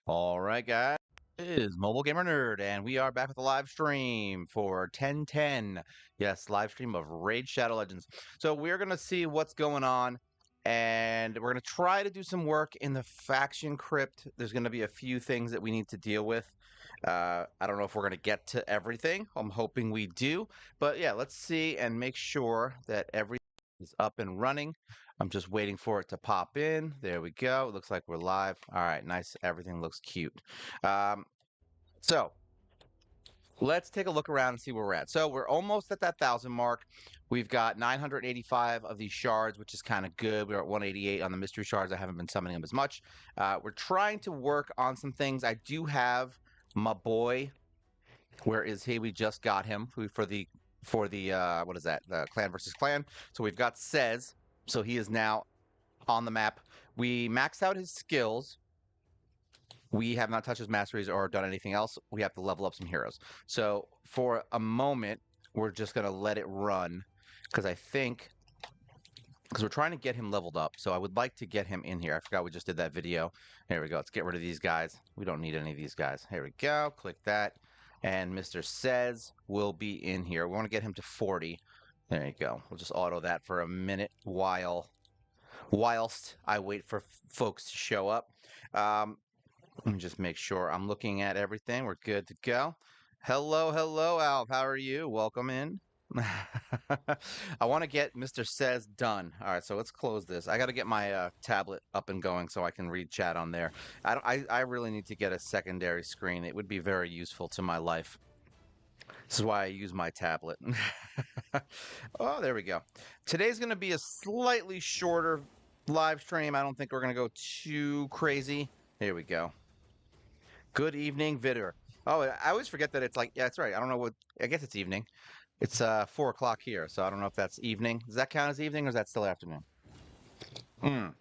All right, guys. It is Mobile Gamer Nerd, and we are back with a live stream for 1010. Yes, live stream of Raid Shadow Legends. So we're gonna see what's going on, and we're gonna try to do some work in the faction crypt. There's gonna be a few things that we need to deal with. I don't know if we're gonna get to everything. I'm hoping we do, but yeah, let's see and make sure that everything is up and running. I'm just waiting for it to pop in. There we go. It looks like we're live. All right, nice. Everything looks cute. Um, so let's take a look around and see where we're at. So we're almost at that 1,000 mark. We've got 985 of these shards, which is kind of good. We're at 188 on the mystery shards. I haven't been summoning them as much. We're trying to work on some things. I do have my boy. Where is he? We just got him for the what is that? The clan versus clan. So we've got Says. So he is now on the map. We maxed out his skills. We have not touched his masteries or done anything else. We have to level up some heroes. So for a moment, we're just going to let it run because we're trying to get him leveled up. So I would like to get him in here. I forgot we just did that video. There we go. Let's get rid of these guys. We don't need any of these guys. Here we go. Click that. And Mr. Says will be in here. We want to get him to 40. There you go. We'll just auto that for a minute whilst I wait for folks to show up. Let me just make sure I'm looking at everything. We're good to go. Hello, hello, Alf. How are you? Welcome in. I want to get Mr. Says done. All right, so let's close this. I got to get my tablet up and going so I can read chat on there. I really need to get a secondary screen. It would be very useful to my life. This is why I use my tablet. Oh, there we go. Today's going to be a slightly shorter live stream. I don't think we're going to go too crazy. Here we go. Good evening, Vidder. Oh, I always forget that it's like, yeah, that's right. I don't know what, I guess it's evening. It's 4 o'clock here, so I don't know if that's evening. Does that count as evening or is that still afternoon? Mm.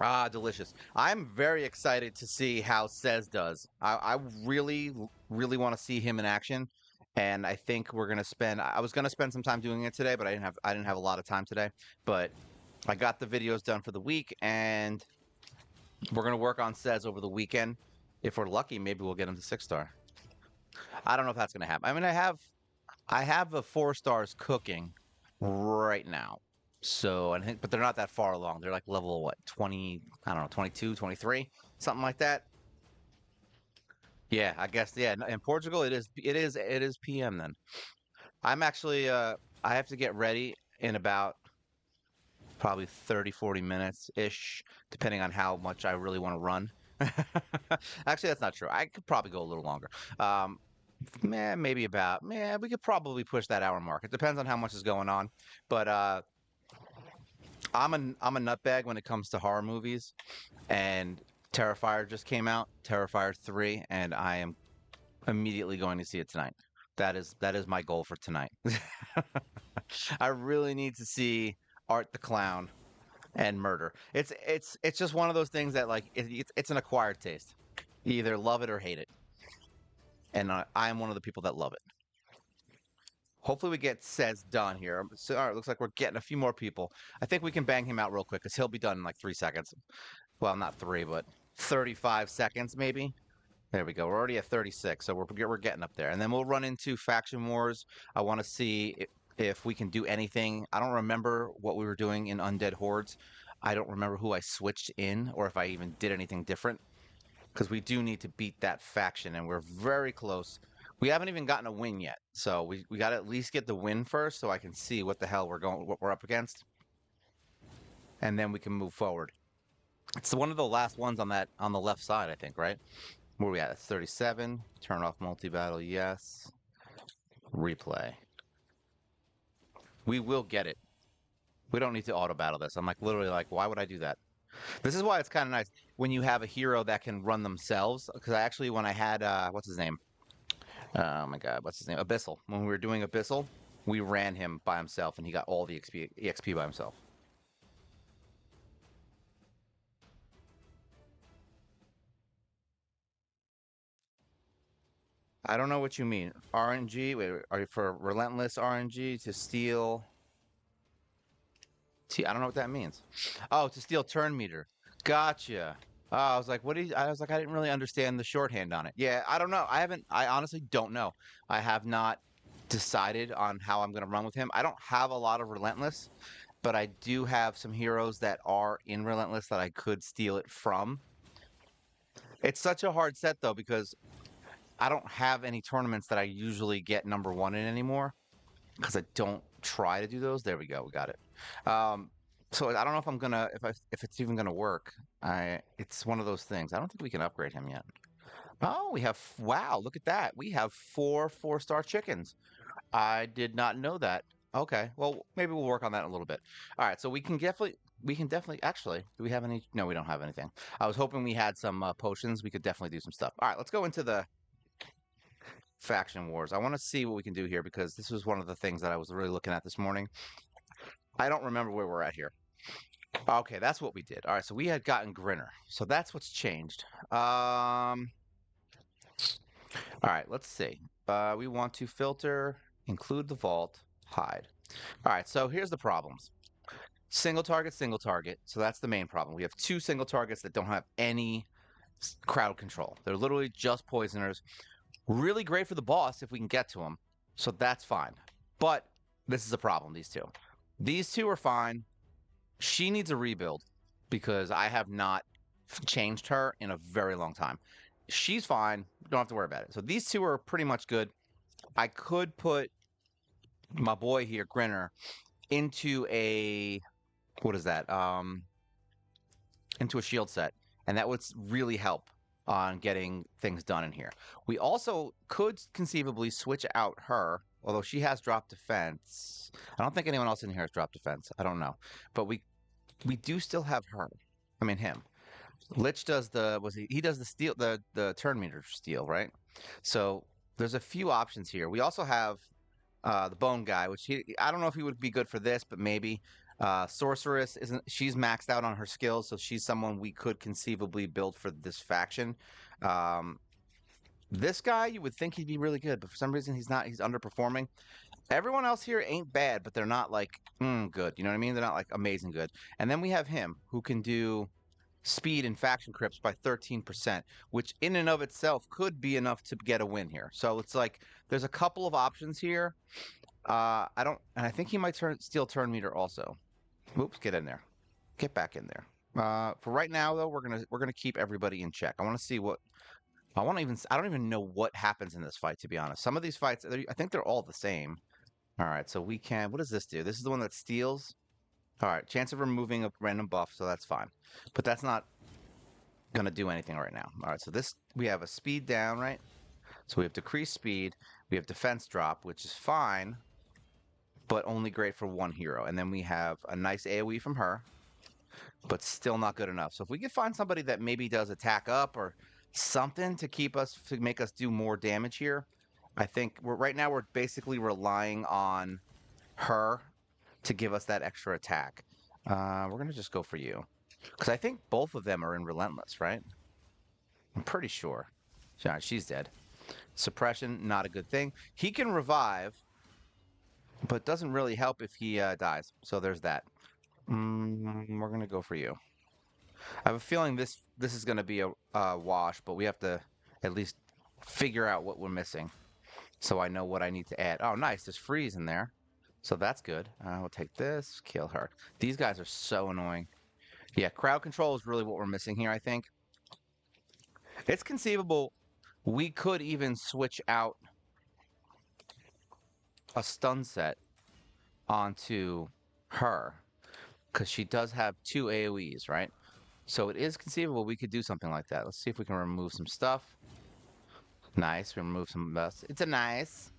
Ah, delicious. I'm very excited to see how Says does. I really, really want to see him in action. And I think we're gonna spend. I was gonna spend some time doing it today, but I didn't have a lot of time today. But I got the videos done for the week, and we're gonna work on Says over the weekend. If we're lucky, maybe we'll get him to 6-star. I don't know if that's gonna happen. I mean, I have a 4 stars cooking right now. So I think, but they're not that far along. They're like level what, 20, I don't know, 22, 23, something like that. Yeah, I guess yeah, in Portugal it is PM then. I'm actually I have to get ready in about probably 30, 40 minutes ish, depending on how much I really want to run. Actually, that's not true. I could probably go a little longer. Um, maybe about, we could probably push that hour mark. It depends on how much is going on. But I'm a nutbag when it comes to horror movies, and Terrifier just came out, Terrifier 3, and I am immediately going to see it tonight. That is my goal for tonight. I really need to see Art the Clown and Murder. It's just one of those things that like it's an acquired taste. You either love it or hate it, and I am one of the people that love it. Hopefully we get Says done here. So, all right, looks like we're getting a few more people. I think we can bang him out real quick because he'll be done in like 3 seconds. Well, not three, but 35 seconds maybe. There we go. We're already at 36, so we're getting up there. And then we'll run into faction wars. I want to see if we can do anything. I don't remember what we were doing in Undead Hordes. I don't remember who I switched in or if I even did anything different. Because we do need to beat that faction, and we're very close. We haven't even gotten a win yet, so we got to at least get the win first, so I can see what the hell what we're up against, and then we can move forward. It's one of the last ones on the left side, I think, right? Where are we at? It's 37. Turn off multi-battle, yes. Replay. We will get it. We don't need to auto battle this. I'm like literally like, why would I do that? This is why it's kind of nice when you have a hero that can run themselves. Because when I had what's his name? Oh my God, what's his name? Abyssal. When we were doing Abyssal, we ran him by himself, and he got all the EXP by himself. I don't know what you mean. RNG? Wait, are you for relentless RNG to steal? I don't know what that means. Oh, to steal turn meter. Gotcha. I was like, what do you, I was like, I didn't really understand the shorthand on it. Yeah, I don't know. I honestly don't know. I have not decided on how I'm going to run with him. I don't have a lot of Relentless, but I do have some heroes that are in Relentless that I could steal it from. It's such a hard set though, because I don't have any tournaments that I usually get number one in anymore because I don't try to do those. There we go. We got it. Um, so I don't know if I'm gonna if it's even gonna work. It's one of those things. I don't think we can upgrade him yet. Oh, we have wow, look at that. We have four-star chickens. I did not know that. Okay. Well, maybe we'll work on that in a little bit. All right, so we can definitely actually, do we have any? No, we don't have anything. I was hoping we had some potions. We could definitely do some stuff. All right, let's go into the faction wars. I want to see what we can do here because this was one of the things that I was really looking at this morning. I don't remember where we're at here. Okay, that's what we did. All right, so we had gotten Grinner. So that's what's changed. All right, let's see. We want to filter, include the vault, hide. All right, so here's the problems. Single target, single target. So that's the main problem. We have two single targets that don't have any crowd control. They're literally just poisoners. Really great for the boss if we can get to them. So that's fine. But this is a problem, these two. These two are fine. She needs a rebuild because I have not changed her in a very long time. She's fine. Don't have to worry about it. So these two are pretty much good. I could put my boy here, Grinner, into a what is that? Into a shield set, and that would really help on getting things done in here. We also could conceivably switch out her, although she has drop defense. I don't think anyone else in here has drop defense. I don't know, but we do still have her. I mean him. Lich does the he does the steal the turn meter steal, right? So there's a few options here. We also have the bone guy, which I don't know if he would be good for this, but maybe. Sorceress isn't she's maxed out on her skills, so she's someone we could conceivably build for this faction. Um, this guy you would think he'd be really good, but for some reason he's not. He's underperforming. Everyone else here ain't bad, but they're not like good. You know what I mean? They're not like amazing good. And then we have him who can do speed and faction crypts by 13%, which in and of itself could be enough to get a win here. So it's like there's a couple of options here. I don't, and I think he might steal turn meter also. Oops, get in there, get back in there. For right now though, we're gonna keep everybody in check. I want to see what I don't even know what happens in this fight, to be honest. Some of these fights, I think they're all the same. All right, so we can. What does this do? This is the one that steals. All right, chance of removing a random buff, so that's fine. But that's not gonna do anything right now. All right, so this we have a speed down, right? So we have decreased speed. We have defense drop, which is fine, but only great for one hero. And then we have a nice AoE from her, but still not good enough. So if we could find somebody that maybe does attack up or something to make us do more damage here, I think right now we're basically relying on her to give us that extra attack. We're gonna just go for you because I think both of them are in Relentless, right? I'm pretty sure. Yeah, she's dead. Suppression, not a good thing. He can revive, but doesn't really help if he dies. So there's that. We're gonna go for you. I have a feeling this is gonna be a wash, but we have to at least figure out what we're missing, so I know what I need to add. Oh, nice. There's freeze in there, so that's good. We'll take this. Kill her. These guys are so annoying. Yeah, crowd control is really what we're missing here. I think it's conceivable we could even switch out a stun set onto her because she does have two AoEs, right? So it is conceivable we could do something like that. Let's see if we can remove some stuff. Nice. Remove some mess. It's a nice.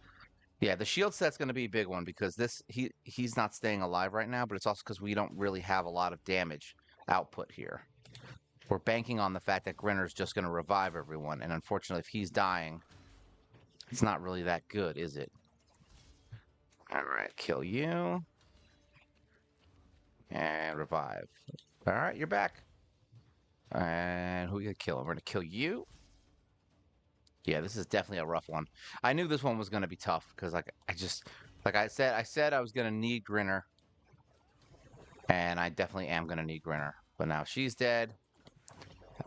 Yeah, the shield set's going to be a big one because he's not staying alive right now, but it's also because we don't really have a lot of damage output here. We're banking on the fact that Grinner's just going to revive everyone, and unfortunately, if he's dying, it's not really that good, is it? All right, kill you. And revive. All right, you're back. And who are we going to kill? We're going to kill you. Yeah, this is definitely a rough one. I knew this one was going to be tough because like I said I was going to need Grinner. And I definitely am going to need Grinner. But now she's dead.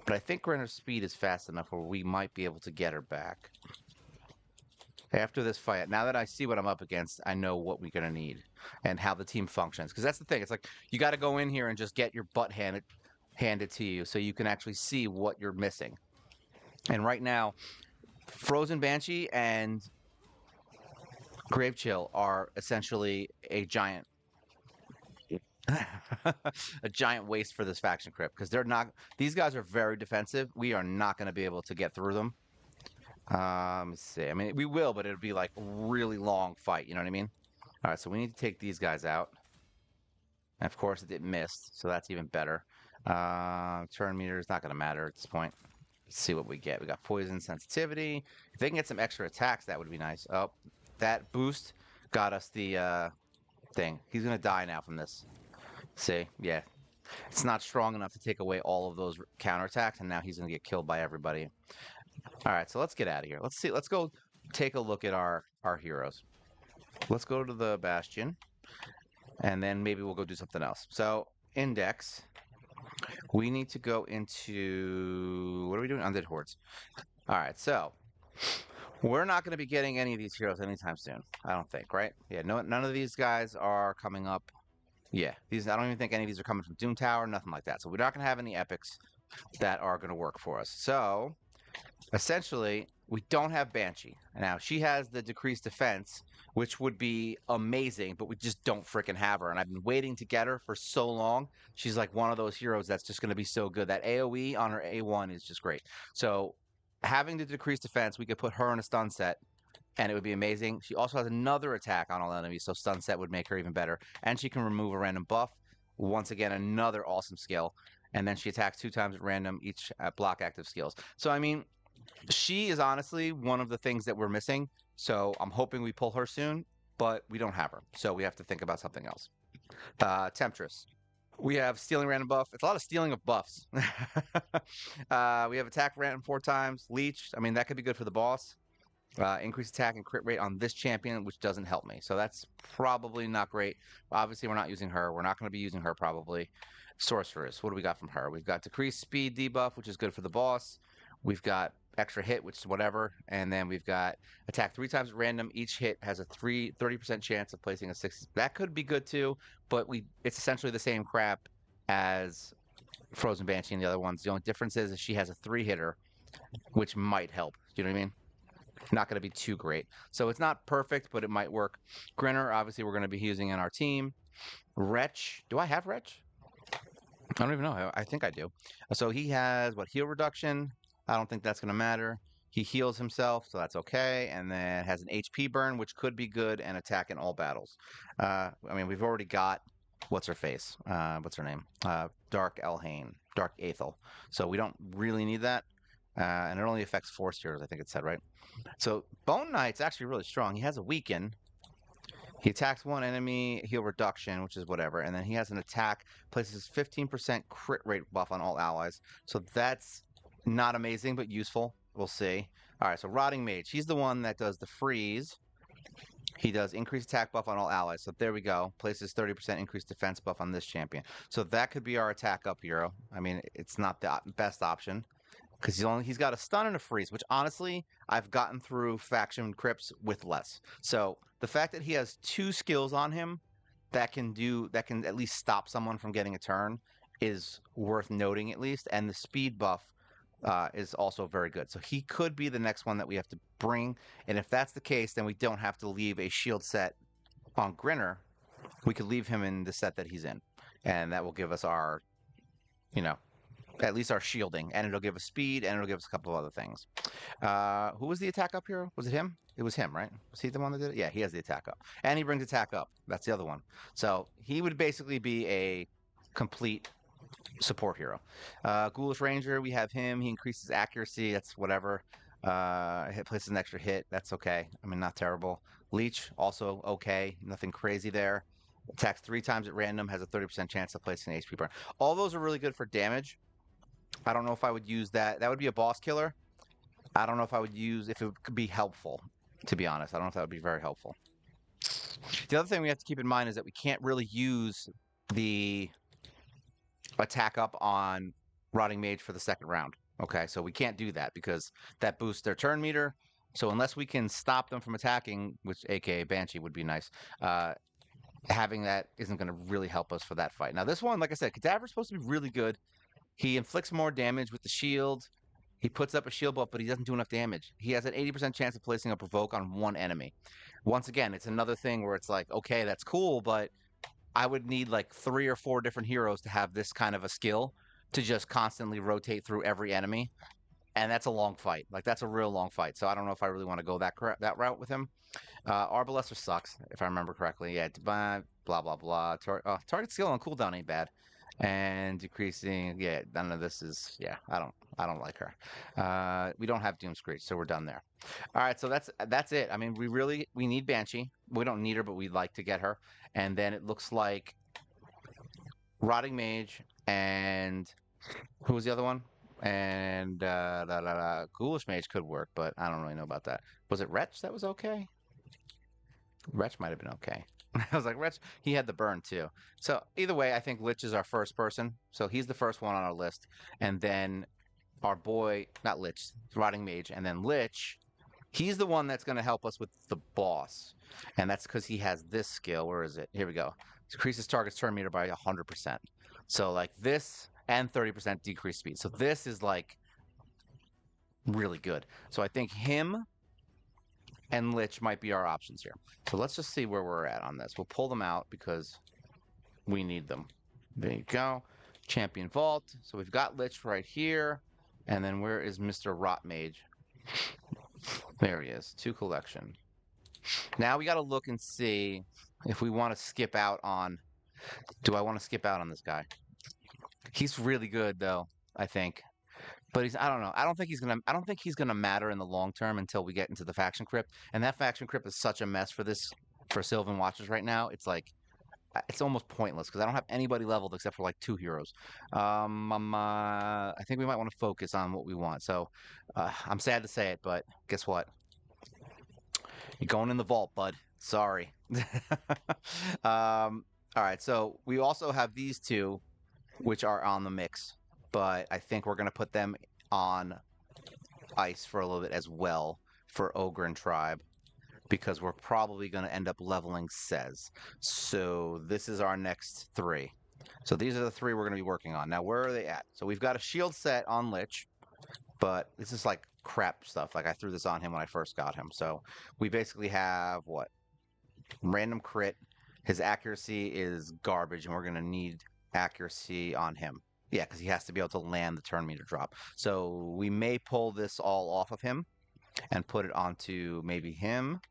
But I think Grinner's speed is fast enough where we might be able to get her back. After this fight, now that I see what I'm up against, I know what we're going to need and how the team functions. Because that's the thing. It's like you got to go in here and just get your butt handed to you so you can actually see what you're missing. And right now, Frozen Banshee and Grave Chill are essentially a giant a giant waste for this faction crypt because they're not these guys are very defensive. We are not going to be able to get through them. Let's see. I mean, we will, but it'll be like a really long fight, you know what I mean? All right, so we need to take these guys out. And of course, it missed, so that's even better. Turn meter is not going to matter at this point. Let's see what we get. We got poison sensitivity. If they can get some extra attacks, that would be nice. Oh, that boost got us the thing. He's going to die now from this. See? Yeah. It's not strong enough to take away all of those counterattacks, and now he's going to get killed by everybody. All right, so let's get out of here. Let's see. Let's go take a look at our heroes. Let's go to the Bastion, and then maybe we'll go do something else. So, Index. We need to go into... What are we doing? Undead Hordes. All right, so... We're not going to be getting any of these heroes anytime soon. I don't think, right? Yeah, none of these guys are coming up. Yeah, I don't even think any of these are coming from Doom Tower, nothing like that. So we're not going to have any epics that are going to work for us. So, essentially, we don't have Banshee. Now, she has the decreased defense, which would be amazing, but we just don't freaking have her. And I've been waiting to get her for so long. She's like one of those heroes that's just going to be so good. That AoE on her A1 is just great. So, having the decreased defense, we could put her in a stun set, and it would be amazing. She also has another attack on all enemies, so stun set would make her even better. And she can remove a random buff. Once again, another awesome skill. And then she attacks 2 times at random, each at block active skills. So, I mean, she is honestly one of the things that we're missing. So I'm hoping we pull her soon, but we don't have her. So we have to think about something else. Temptress. We have stealing random buff. It's a lot of stealing of buffs. We have attack random 4 times. Leech. I mean, that could be good for the boss. Increased attack and crit rate on this champion, which doesn't help me. So that's probably not great. Obviously, we're not using her. We're not going to be using her probably. Sorceress. What do we got from her? We've got decreased speed debuff, which is good for the boss. We've got extra hit, which is whatever. And then we've got attack 3 times at random. Each hit has a 30% chance of placing a 6. That could be good too, but it's essentially the same crap as Frozen Banshee and the other ones. The only difference is she has a 3-hitter, which might help. Do you know what I mean? Not going to be too great. So it's not perfect, but it might work. Grinner, obviously, we're going to be using in our team. Wretch. Do I have Wretch? I don't even know. I think I do. So he has, heal reduction. I don't think that's going to matter. He heals himself, so that's okay. And then has an HP burn, which could be good, and attack in all battles. I mean, we've already got, what's her face? What's her name? Dark Elhain. Dark Aethel. So we don't really need that. And it only affects force heroes, I think it said, right? So Bone Knight's actually really strong. He has a weaken. He attacks one enemy, heal reduction, which is whatever. And then he has an attack, places 15% crit rate buff on all allies. So that's not amazing, but useful. We'll see. All right, so Rotting Mage. He's the one that does the freeze. He does increased attack buff on all allies. So there we go. Places 30% increased defense buff on this champion. So that could be our attack up hero. I mean, it's not the best option, because he's got a stun and a freeze, which honestly I've gotten through faction crypts with less. So the fact that he has 2 skills on him that can at least stop someone from getting a turn is worth noting at least, and the speed buff is also very good. So he could be the next one that we have to bring, and if that's the case, then we don't have to leave a shield set on Grinner. We could leave him in the set that he's in, and that will give us our, at least our shielding, and it'll give us speed, and it'll give us a couple of other things. Who was the attack up hero? Was it him? It was him, right? Was he the one that did it? Yeah, he has the attack up. And he brings attack up. That's the other one. So he would basically be a complete support hero. Ghoulish Ranger, we have him. He increases accuracy. That's whatever. Places an extra hit. That's okay. I mean, not terrible. Leech, also okay. Nothing crazy there. Attacks 3 times at random. Has a 30% chance of placing an HP burn. All those are really good for damage. I don't know if I would use that. That would be a boss killer. I don't know if it could be helpful, to be honest. I don't know if that would be very helpful. The other thing we have to keep in mind is that we can't really use the attack up on Rotting Mage for the second round. Okay, so we can't do that because that boosts their turn meter. So unless we can stop them from attacking, which aka Banshee would be nice, uh, having that isn't going to really help us for that fight. Now this one, like I said, Cadaver's supposed to be really good. He inflicts more damage with the shield. He puts up a shield buff, but he doesn't do enough damage. He has an 80% chance of placing a provoke on one enemy. Once again, it's another thing where it's like, okay, that's cool, but I would need like 3 or 4 different heroes to have this kind of a skill to just constantly rotate through every enemy, and that's a long fight. Like that's a real long fight. So I don't know if I really want to go that route with him. Arbalester sucks, if I remember correctly. Yeah, blah blah blah. Target skill on cooldown ain't bad, and decreasing. Yeah, none of this is. Yeah, I don't like her. We don't have Doom Screech, so we're done there. All right, so that's it. I mean, we need Banshee. We don't need her, but we'd like to get her. And then it looks like Rotting Mage and who was the other one? And Ghoulish Mage could work, but I don't really know about that. Was it Wretch that was okay? Wretch might have been okay. I was like, Wretch, he had the burn too. So either way, I think Lich is our first person. So he's the first one on our list. And then our boy, not Lich, Rotting Mage, and then Lich, he's the one that's going to help us with the boss. And that's because he has this skill. Where is it? Here we go. Decreases target's turn meter by 100%. So like this and 30% decreased speed. So this is like really good. So I think him and Lich might be our options here. So let's just see where we're at on this. We'll pull them out because we need them. There you go. Champion Vault. So we've got Lich right here. And then where is Mr. Rot Mage? There he is. 2 collection. Now we got to look and see if we want to skip out on... Do I want to skip out on this guy? He's really good, though, I think. But I don't know. I don't think he's gonna matter in the long term until we get into the faction crypt. And that faction crypt is such a mess for Sylvan Watchers right now. It's like it's almost pointless because I don't have anybody leveled except for like 2 heroes. I think we might want to focus on what we want. So I'm sad to say it, but guess what? You're going in the vault, bud. Sorry. All right. So we also have these 2, which are on the mix. But I think we're going to put them on ice for a little bit as well for Ogre and Tribe because we're probably going to end up leveling Sez. So this is our next 3. So these are the 3 we're going to be working on. Now, where are they at? So we've got a shield set on Lich, but this is like crap stuff. Like I threw this on him when I first got him. So we basically have what? Random crit. His accuracy is garbage, and we're going to need accuracy on him. Yeah, because he has to be able to land the turn meter drop. So we may pull this all off of him and put it onto maybe him.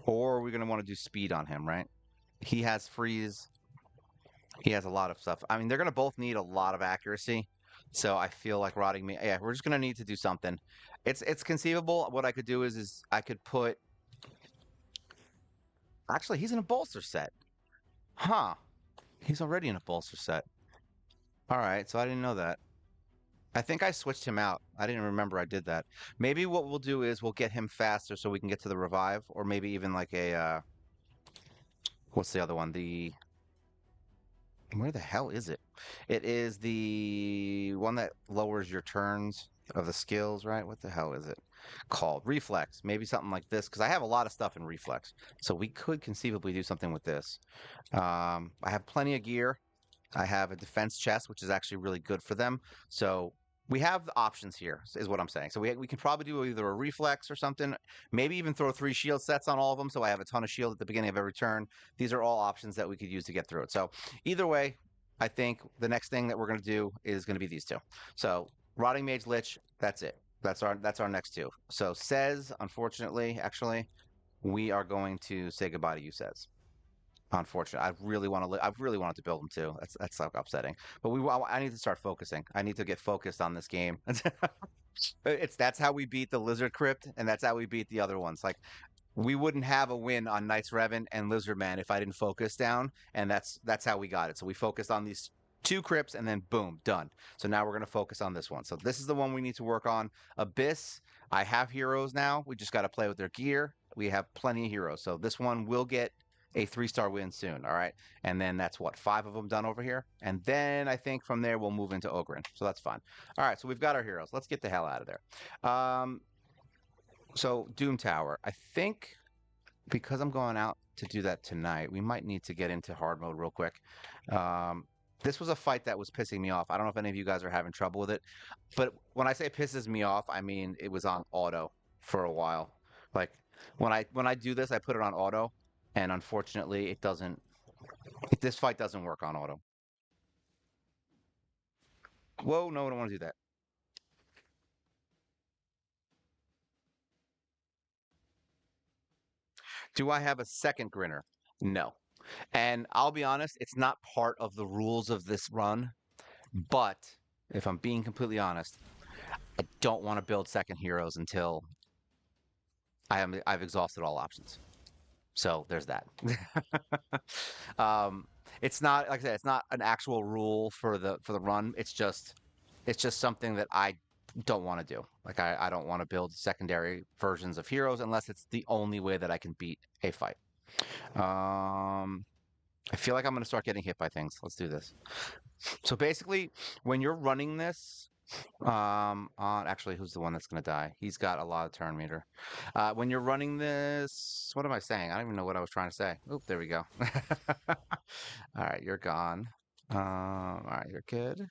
Or we're going to want to do speed on him, right? He has freeze. He has a lot of stuff. I mean, they're going to both need a lot of accuracy. So I feel like Rotting Mage. Yeah, we're just going to need to do something. It's conceivable. What I could do is I could put... Actually, he's in a bolster set. Huh. He's already in a bolster set. All right, so I didn't know that. I think I switched him out. I didn't remember I did that. Maybe what we'll do is we'll get him faster so we can get to the revive, or maybe even like a what's the other one? Where the hell is it? It is the one that lowers your turns of the skills, right? What the hell is it called? Reflex. Maybe something like this, because I have a lot of stuff in Reflex. So we could conceivably do something with this. I have plenty of gear. I have a defense chest, which is actually really good for them. So we have the options here, is what I'm saying. So we can probably do either a reflex or something, maybe even throw 3 shield sets on all of them. So I have a ton of shield at the beginning of every turn. These are all options that we could use to get through it. So either way, I think the next thing that we're going to do is going to be these 2. So Rotting Mage Lich, that's it. That's our next 2. So Sez, unfortunately, actually, we are going to say goodbye to you, Sez. Unfortunately, I really wanted to build them too. That's like upsetting. But I need to start focusing. I need to get focused on this game. That's how we beat the Lizard Crypt, and that's how we beat the other ones. Like we wouldn't have a win on Knights Revan and Lizard Man if I didn't focus down, and that's how we got it. So we focused on these 2 crypts, and then boom, done. So now we're gonna focus on this one. So this is the one we need to work on. Abyss. I have heroes now. We just got to play with their gear. We have plenty of heroes. So this one will get a 3-star win soon. All right. And then that's what, 5 of them done over here. And then I think from there we'll move into Ogren. So that's fine. All right. So we've got our heroes. Let's get the hell out of there. So Doom Tower. I think because I'm going out to do that tonight, we might need to get into hard mode real quick. Um, this was a fight that was pissing me off. I don't know if any of you guys are having trouble with it, but when I say pisses me off, I mean it was on auto for a while. Like when I do this, I put it on auto, and unfortunately, it doesn't. This fight doesn't work on auto. Whoa, no, I don't want to do that. Do I have a second grinner? No. And I'll be honest, it's not part of the rules of this run, but if I'm being completely honest, I don't want to build second heroes until I've exhausted all options. So there's that. um, it's not like I said, it's not an actual rule for the run. It's just something that I don't want to do. Like I don't want to build secondary versions of heroes unless it's the only way that I can beat a fight. Um, I feel like I'm going to start getting hit by things. Let's do this. So basically, when you're running this, on actually, who's the one that's going to die? He's got a lot of turn meter. When you're running this, what am I saying? I don't even know what I was trying to say. Oop, there we go. All right, you're gone. All right, you're good.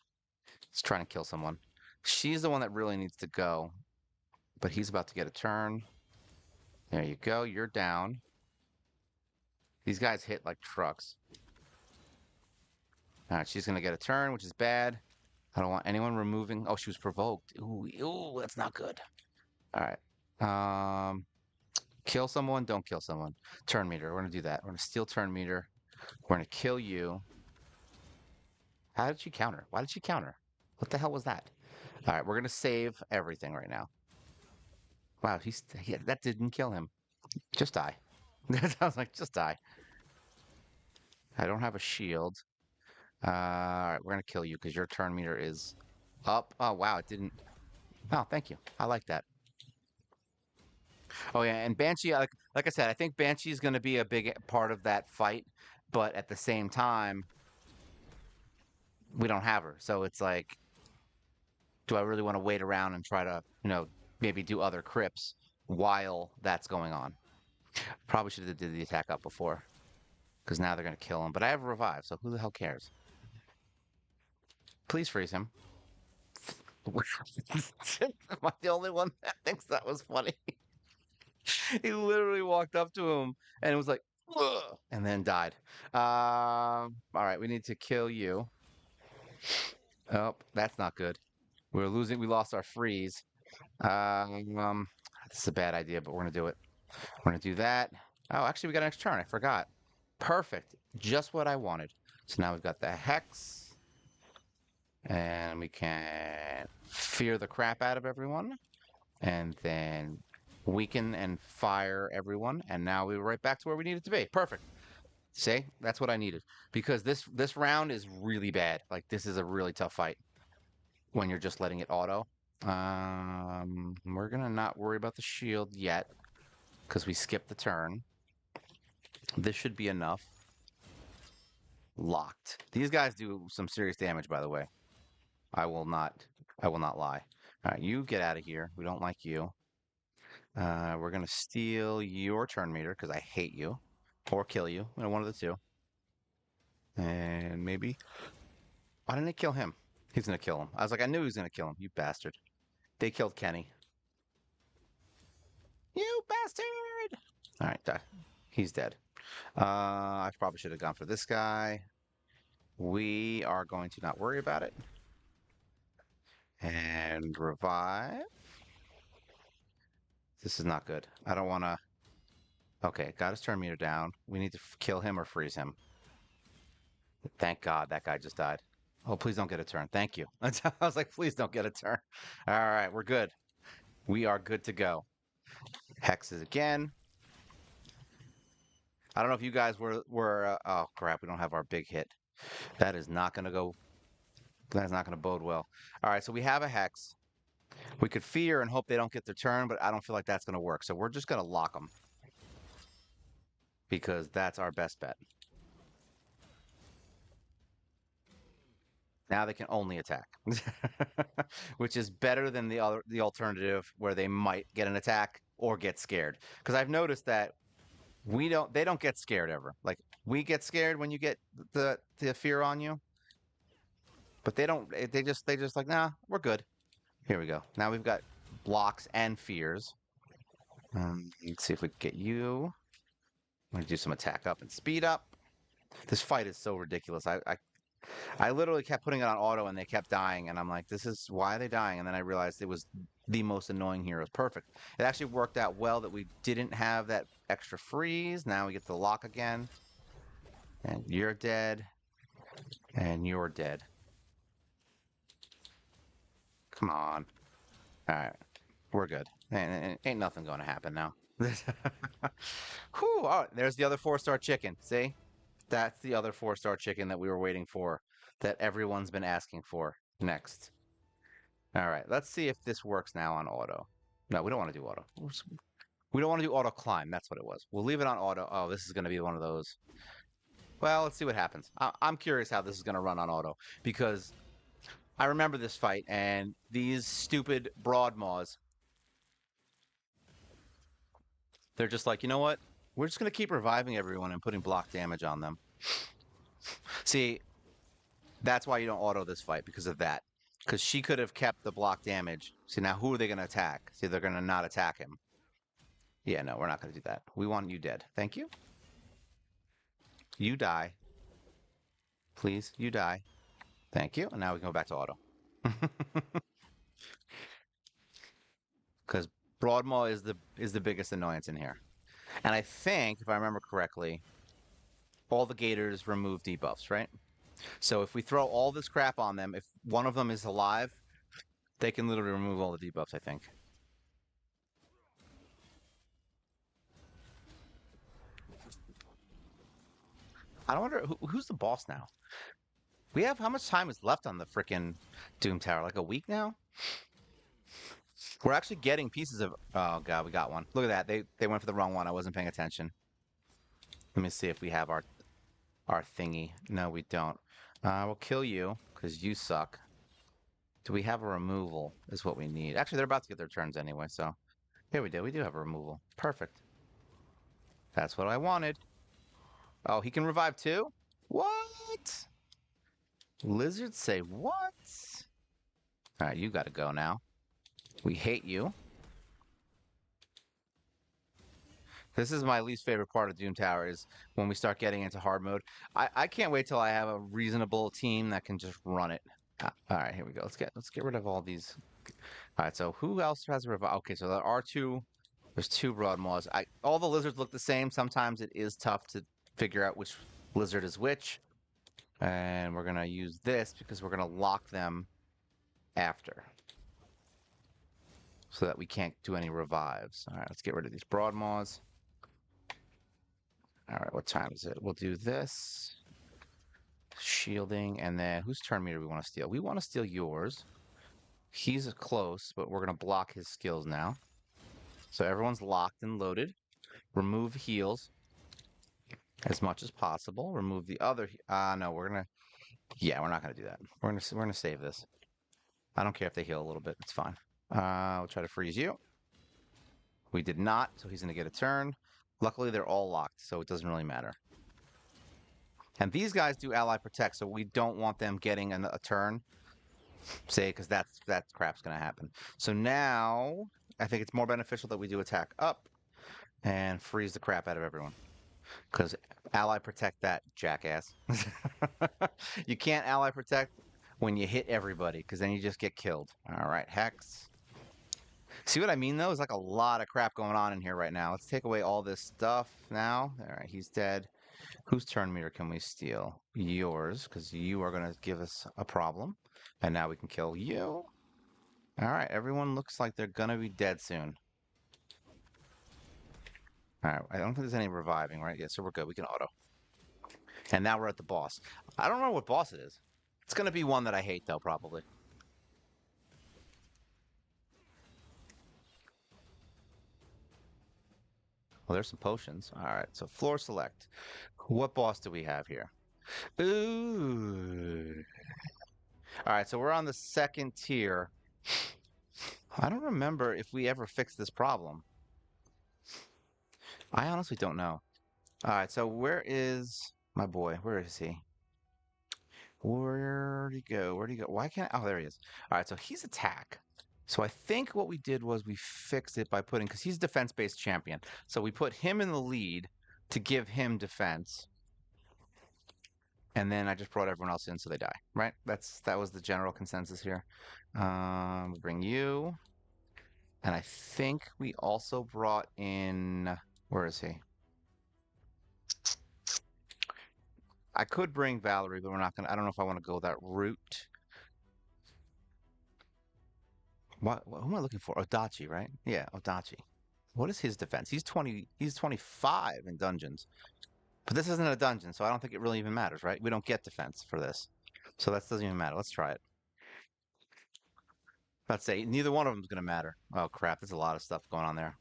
He's trying to kill someone. She's the one that really needs to go, but he's about to get a turn. There you go. You're down. These guys hit like trucks. All right, she's going to get a turn, which is bad. I don't want anyone removing. Oh, she was provoked. Ooh, ooh, that's not good. All right. Kill someone, don't kill someone. Turn meter. We're going to do that. We're going to steal turn meter. We're going to kill you. How did she counter? Why did she counter? What the hell was that? All right, we're going to save everything right now. Wow, that didn't kill him. Just die. I was like, just die. I don't have a shield. All right, we're going to kill you because your turn meter is up. Oh, wow, it didn't. Oh, thank you. I like that. Oh, yeah, and Banshee, like I said, I think Banshee is going to be a big part of that fight, but at the same time, we don't have her. So it's like, do I really want to wait around and try to, maybe do other crypts while that's going on? Probably should have did the attack up before, because now they're going to kill him. But I have a revive, so who the hell cares? Please freeze him. Am I the only one that thinks that was funny? He literally walked up to him and it was like, "Ugh," and then died. All right, we need to kill you. Oh, that's not good. We're losing. We lost our freeze. Um, this is a bad idea, but we're gonna do it. We're gonna do that. Oh, actually, we got an extra turn. I forgot. Perfect. Just what I wanted. So now we've got the hex, and we can fear the crap out of everyone, and then weaken and fire everyone. And now we're right back to where we needed to be. Perfect. See, that's what I needed because this round is really bad. Like this is a really tough fight when you're just letting it auto. We're gonna not worry about the shield yet because we skipped the turn. This should be enough. Locked. These guys do some serious damage, by the way. I will not lie. All right, you get out of here. We don't like you. We're gonna steal your turn meter because I hate you, or kill you. One of the two. And maybe. Why didn't they kill him? He's gonna kill him. I was like, I knew he was gonna kill him. You bastard. They killed Kenny. You bastard! All right, die. He's dead. I probably should have gone for this guy. We are going to not worry about it. And revive. This is not good. I don't want to... Okay, got his turn meter down. We need to kill him or freeze him. Thank God that guy just died. Oh, please don't get a turn. Thank you. I was like, please don't get a turn. All right, we're good. We are good to go. Hexes again. I don't know if you guys were oh crap, we don't have our big hit. That is not going to go. That's not going to bode well. All right, so we have a hex. We could fear and hope they don't get their turn, but I don't feel like that's going to work. So we're just going to lock them. because that's our best bet. Now they can only attack, which is better than the alternative where they might get an attack or get scared. Because I've noticed that they don't get scared ever. Like we get scared when you get the fear on you, but they don't. They just like, nah, we're good. Here we go. Now we've got blocks and fears. Let's see if we can get you. I'm gonna do some attack up and speed up. This fight is so ridiculous. I literally kept putting it on auto and they kept dying, and I'm like, this is why are they dying? And then I realized it was the most annoying heroes. Perfect. It actually worked out well that we didn't have that extra freeze. Now we get the lock again. And you're dead. And you're dead. Come on. Alright. We're good. Ain't nothing going to happen now. Whew. Oh, there's the other 4-star chicken. See? That's the other 4-star chicken that we were waiting for. That everyone's been asking for. Next. Alright. Let's see if this works now on auto. No, we don't want to do auto. We don't want to do auto climb. That's what it was. We'll leave it on auto. Oh, this is going to be one of those. Well, let's see what happens. I'm curious how this is going to run on auto. Because I remember this fight, and these stupid Broadmaws, they're just like, you know what? We're just going to keep reviving everyone and putting block damage on them. See, that's why you don't auto this fight, because of that. Because she could have kept the block damage. See, now who are they going to attack? See, they're going to not attack him. Yeah, no, we're not going to do that. We want you dead. Thank you. You die. Please, you die. Thank you. And now we can go back to auto. Because Broadmaw is the biggest annoyance in here. And I think, if I remember correctly, all the gators remove debuffs, right? So if we throw all this crap on them, if one of them is alive, they can literally remove all the debuffs, I think. I wonder who's the boss now? We have how much time is left on the frickin' Doom Tower? Like a week now? We're actually getting pieces of. Oh god, we got one. Look at that. They went for the wrong one. I wasn't paying attention. Let me see if we have our thingy. No, we don't. We'll kill you because you suck. Do we have a removal? Is what we need. Actually, they're about to get their turns anyway. So here we do. We do have a removal. Perfect. That's what I wanted. Oh, he can revive too? What? Lizards say what? All right, you got to go now. We hate you. This is my least favorite part of Doom Tower is when we start getting into hard mode. I can't wait till I have a reasonable team that can just run it. All right, here we go. Let's get rid of all these. All right, so who else has a revive? Okay, so there are two. There's two Broadmaws. All the lizards look the same. Sometimes it is tough to figure out which lizard is which. And we're gonna use this because we're gonna lock them after, so that we can't do any revives. All right, let's get rid of these Broadmaws. All right, what time is it? We'll do this. Shielding, and then whose turn meter we want to steal? We want to steal yours. He's close, but we're going to block his skills now. So everyone's locked and loaded. Remove heals as much as possible. Remove the other. No, we're going to. Yeah, we're not going to do that. We're going to save this. I don't care if they heal a little bit. It's fine. We'll try to freeze you. We did not, so he's going to get a turn. Luckily, they're all locked, so it doesn't really matter. And these guys do ally protect, so we don't want them getting a turn. Say, because that crap's going to happen. So now, I think it's more beneficial that we do attack up and freeze the crap out of everyone. Because ally protect that, jackass. You can't ally protect when you hit everybody, because then you just get killed. All right, Hex. See what I mean, though? There's like a lot of crap going on in here right now. Let's take away all this stuff now. All right, he's dead. Whose turn meter can we steal? Yours, because you are going to give us a problem. And now we can kill you. All right, everyone looks like they're going to be dead soon. All right, I don't think there's any reviving, right? Yeah, so we're good. We can auto. And now we're at the boss. I don't know what boss it is. It's going to be one that I hate, though, probably. Well, there's some potions. All right, so floor select. What boss do we have here? Ooh. All right, so we're on the second tier. I don't remember if we ever fixed this problem. I honestly don't know. All right, so where is my boy? Where is he? Where'd he go? Where'd he go? Why can't I? Oh, there he is. All right, so he's attack. So I think what we did was we fixed it by putting, because he's defense-based champion. So we put him in the lead to give him defense. And then I just brought everyone else in so they die, right? That was the general consensus here. Bring you. And I think we also brought in, where is he? I could bring Valerie, but we're not gonna, I don't know if I want to go that route. Who am I looking for? Odachi, right? Yeah, Odachi. What is his defense? He's 25 in dungeons. But this isn't a dungeon, so I don't think it really even matters, right? We don't get defense for this. So that doesn't even matter. Let's try it. Let's say neither one of them is going to matter. Oh crap, there's a lot of stuff going on there.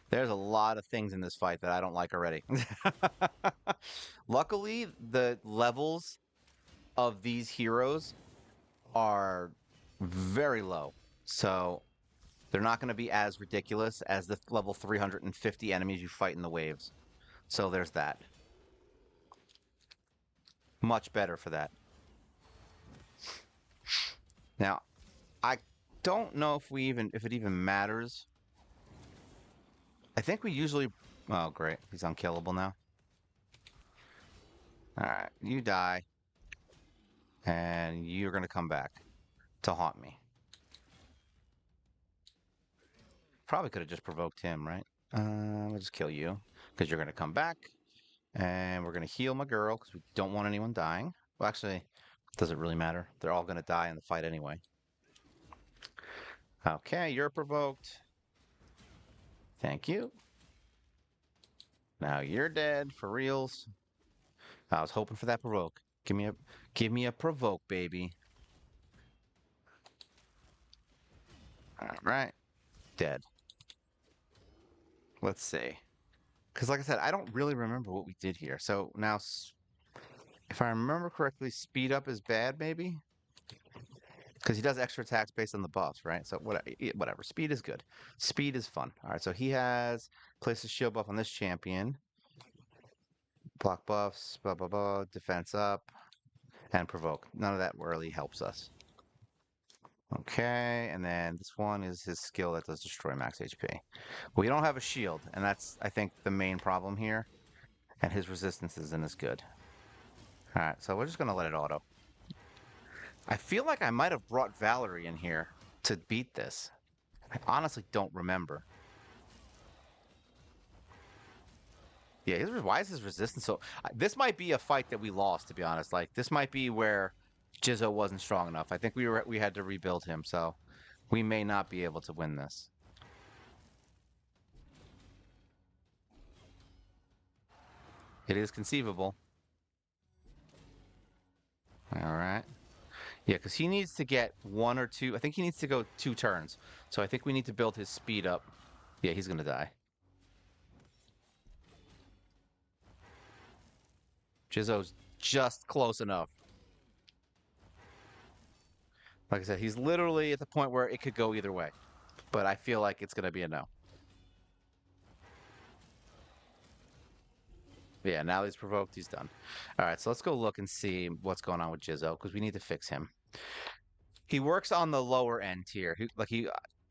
There's a lot of things in this fight that I don't like already. Luckily, the levels of these heroes are very low. So they're not going to be as ridiculous as the level 350 enemies you fight in the waves. So there's that. Much better for that. Now, I don't know if it even matters. I think we usually... Oh, great. He's unkillable now. Alright, you die. And you're going to come back to haunt me. Probably could have just provoked him, right? I'll just kill you, because you're going to come back. And we're going to heal my girl, because we don't want anyone dying. Well, actually, does it really matter? They're all going to die in the fight anyway. Okay, you're provoked. Thank you. Now you're dead, for reals. I was hoping for that provoke. Give me a provoke, baby. All right, dead. Let's see. Because like I said, I don't really remember what we did here. So now, if I remember correctly, speed up is bad, maybe? Because he does extra attacks based on the buffs, right? So whatever. Speed is good. Speed is fun. All right, so he has places shield buff on this champion. Block buffs, blah, blah, blah, defense up, and provoke. None of that really helps us. Okay, and then this one is his skill that does destroy max HP. We don't have a shield, and that's, I think, the main problem here. And his resistance isn't as good. Alright, so we're just going to let it auto. I feel like I might have brought Valerie in here to beat this. I honestly don't remember. Yeah, why is his resistance so... this might be a fight that we lost, to be honest. Like, this might be where Jizzo wasn't strong enough. I think we had to rebuild him, so we may not be able to win this. It is conceivable. All right. Yeah, because he needs to get 1 or 2. I think he needs to go 2 turns. So I think we need to build his speed up. Yeah, he's going to die. Jizzo's just close enough. Like I said, he's literally at the point where it could go either way. But I feel like it's going to be a no. Yeah, now he's provoked, he's done. All right, so let's go look and see what's going on with Jizzo, because we need to fix him. He works on the lower end tier.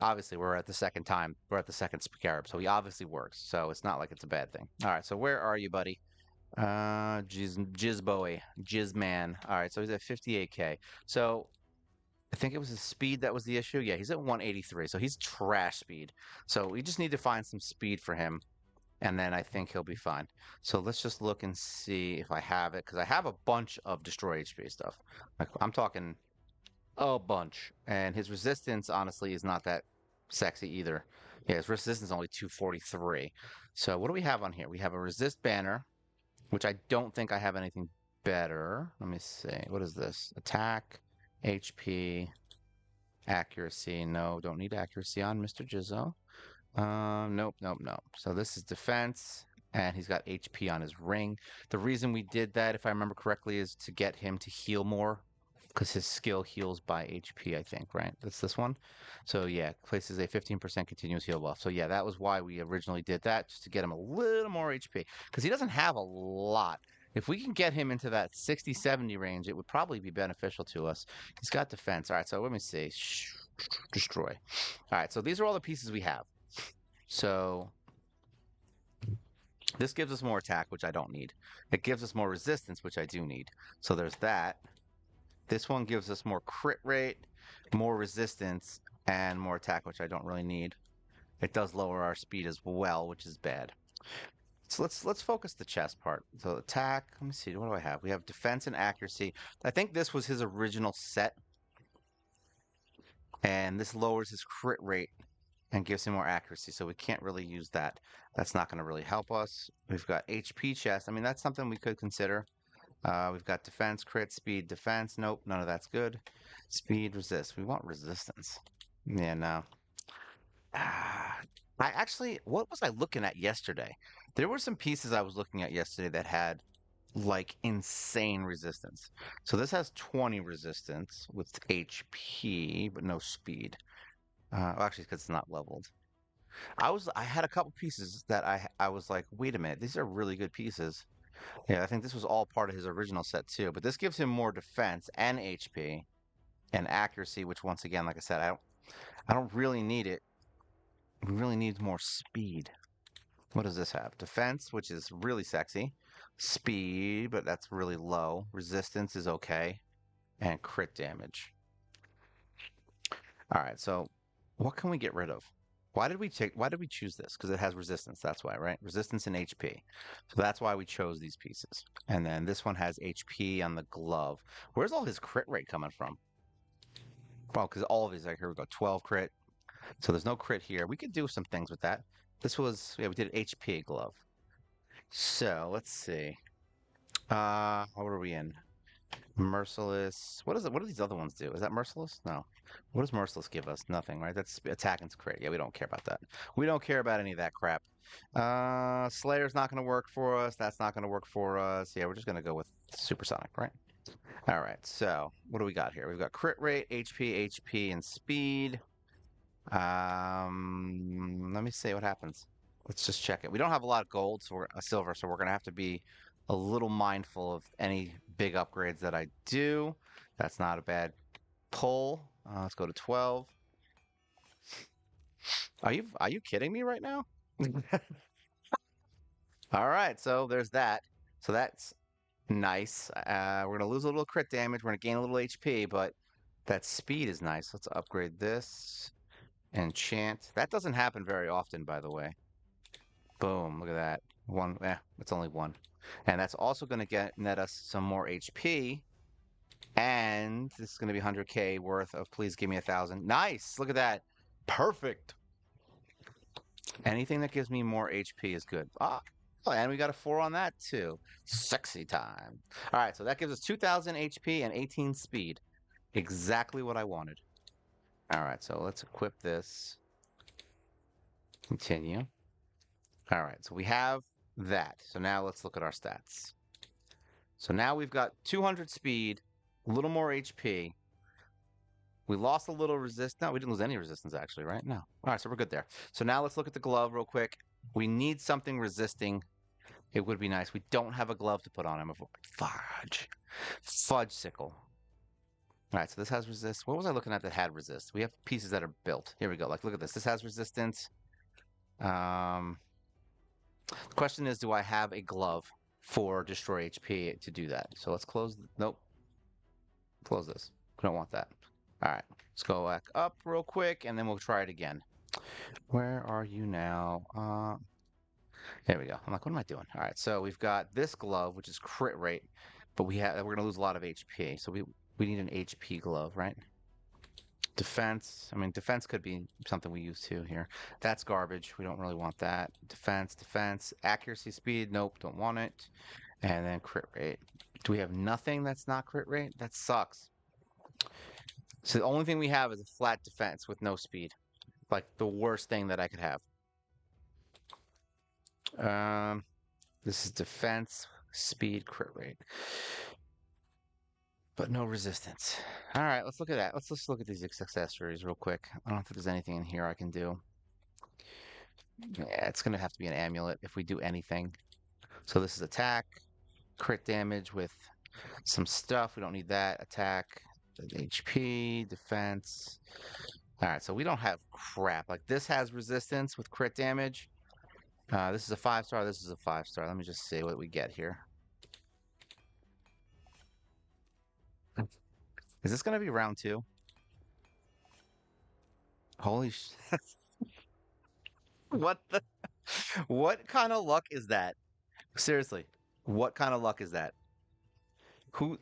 Obviously, we're at the second time. We're at the second scarab, so he obviously works. So it's not like it's a bad thing. All right, so where are you, buddy? Jizboy, Jizzman. All right, so he's at 58k. So I think it was his speed that was the issue. Yeah, he's at 183, so he's trash speed. So we just need to find some speed for him, and then I think he'll be fine. So let's just look and see if I have it, because I have a bunch of destroy HP stuff. Like, I'm talking a bunch, and his resistance honestly is not that sexy either. Yeah, his resistance is only 243. So what do we have on here? We have a resist banner, which I don't think I have anything better. Let me see. What is this? Attack, HP, accuracy. No, don't need accuracy on Mr. Jizzo. Nope, nope, nope. So this is defense, and he's got HP on his ring. The reason we did that, if I remember correctly, is to get him to heal more, because his skill heals by HP, I think, right? That's this one. So yeah, places a 15% continuous heal buff. So yeah, that was why we originally did that, just to get him a little more HP, because he doesn't have a lot. If we can get him into that 60, 70 range, it would probably be beneficial to us. He's got defense. All right, so let me see. Destroy. All right, so these are all the pieces we have. So this gives us more attack, which I don't need. It gives us more resistance, which I do need. So there's that. This one gives us more crit rate, more resistance, and more attack, which I don't really need. It does lower our speed as well, which is bad. So let's focus the chest part. So attack, let me see, what do I have? We have defense and accuracy. I think this was his original set, and this lowers his crit rate and gives him more accuracy, so we can't really use that. That's not going to really help us. We've got HP chest. I mean, that's something we could consider. We've got defense, crit, speed, defense. Nope, none of that's good. Speed, resist. We want resistance. Yeah, no. I actually, what was I looking at yesterday? There were some pieces I was looking at yesterday that had like insane resistance. So this has 20 resistance with HP, but no speed. Well, actually, because it's not leveled. I had a couple pieces that I was like, wait a minute, these are really good pieces. Yeah, I think this was all part of his original set too, but this gives him more defense and HP and accuracy, which once again, like I said, I don't really need it. We really need more speed. What does this have? Defense, which is really sexy. Speed, but that's really low. Resistance is okay. And crit damage. All right, so what can we get rid of? Why did we choose this? Because it has resistance, that's why, right? Resistance and HP. So that's why we chose these pieces. And then this one has HP on the glove. Where's all his crit rate coming from? Well, because all of these, like, here we go, 12 crit. So there's no crit here. We could do some things with that. This was, yeah, we did HP glove. So let's see. What are we in? Merciless. What is it? What do these other ones do? Is that merciless? No. What does merciless give us? Nothing, right? That's attack and crit. Yeah, we don't care about that. We don't care about any of that crap. Slayer's not going to work for us. That's not going to work for us. Yeah, we're just going to go with supersonic, right? All right. So what do we got here? We've got crit rate, HP, and speed. Let me see what happens. Let's just check it. We don't have a lot of gold, so we're silver, so we're gonna have to be a little mindful of any big upgrades that I do. That's not a bad pull. Let's go to 12. Are you kidding me right now? All right, so there's that. So that's nice. We're gonna lose a little crit damage. We're gonna gain a little HP, but that speed is nice. Let's upgrade this. Enchant. That doesn't happen very often, by the way. Boom, look at that. One, it's only one. And that's also going to net us some more HP. And this is going to be 100k worth of please give me 1,000. Nice, look at that. Perfect. Anything that gives me more HP is good. Ah, oh, and we got a 4 on that too. Sexy time. All right, so that gives us 2,000 HP and 18 speed. Exactly what I wanted. All right, so let's equip this. Continue. All right, so we have that. So now let's look at our stats. So now we've got 200 speed, a little more HP. We lost a little resistance. No, we didn't lose any resistance actually, right? No. All right, so we're good there. So now let's look at the glove real quick. We need something resisting. It would be nice. We don't have a glove to put on him. Fudge. Fudge sickle. All right, so this has resist. What was I looking at that had resist? We have pieces that are built. Here we go. Like, look at this. This has resistance. The question is, do I have a glove for destroy HP to do that? So let's close. Nope. Close this. We don't want that. All right. Let's go back up real quick, and then we'll try it again. Where are you now? There we go. I'm like, what am I doing? All right. So we've got this glove, which is crit rate, but we're going to lose a lot of HP. So we need an HP glove, right? Defense. I mean, defense could be something we use too here. That's garbage. We don't really want that. Defense. Accuracy, speed. Nope, don't want it. And then crit rate. Do we have nothing that's not crit rate? That sucks. So the only thing we have is a flat defense with no speed. Like the worst thing that I could have. Um, this is defense, speed, crit rate, but no resistance. All right, let's look at that. Let's just look at these accessories real quick. I don't think there's anything in here I can do. Yeah, it's gonna have to be an amulet if we do anything. So this is attack, crit damage with some stuff. We don't need that. Attack, HP, defense. All right, so we don't have crap. Like this has resistance with crit damage. This is a 5-star. This is a 5-star. Let me just see what we get here. Is this going to be round 2? Holy sh! What the? What kind of luck is that? Seriously, what kind of luck is that? Who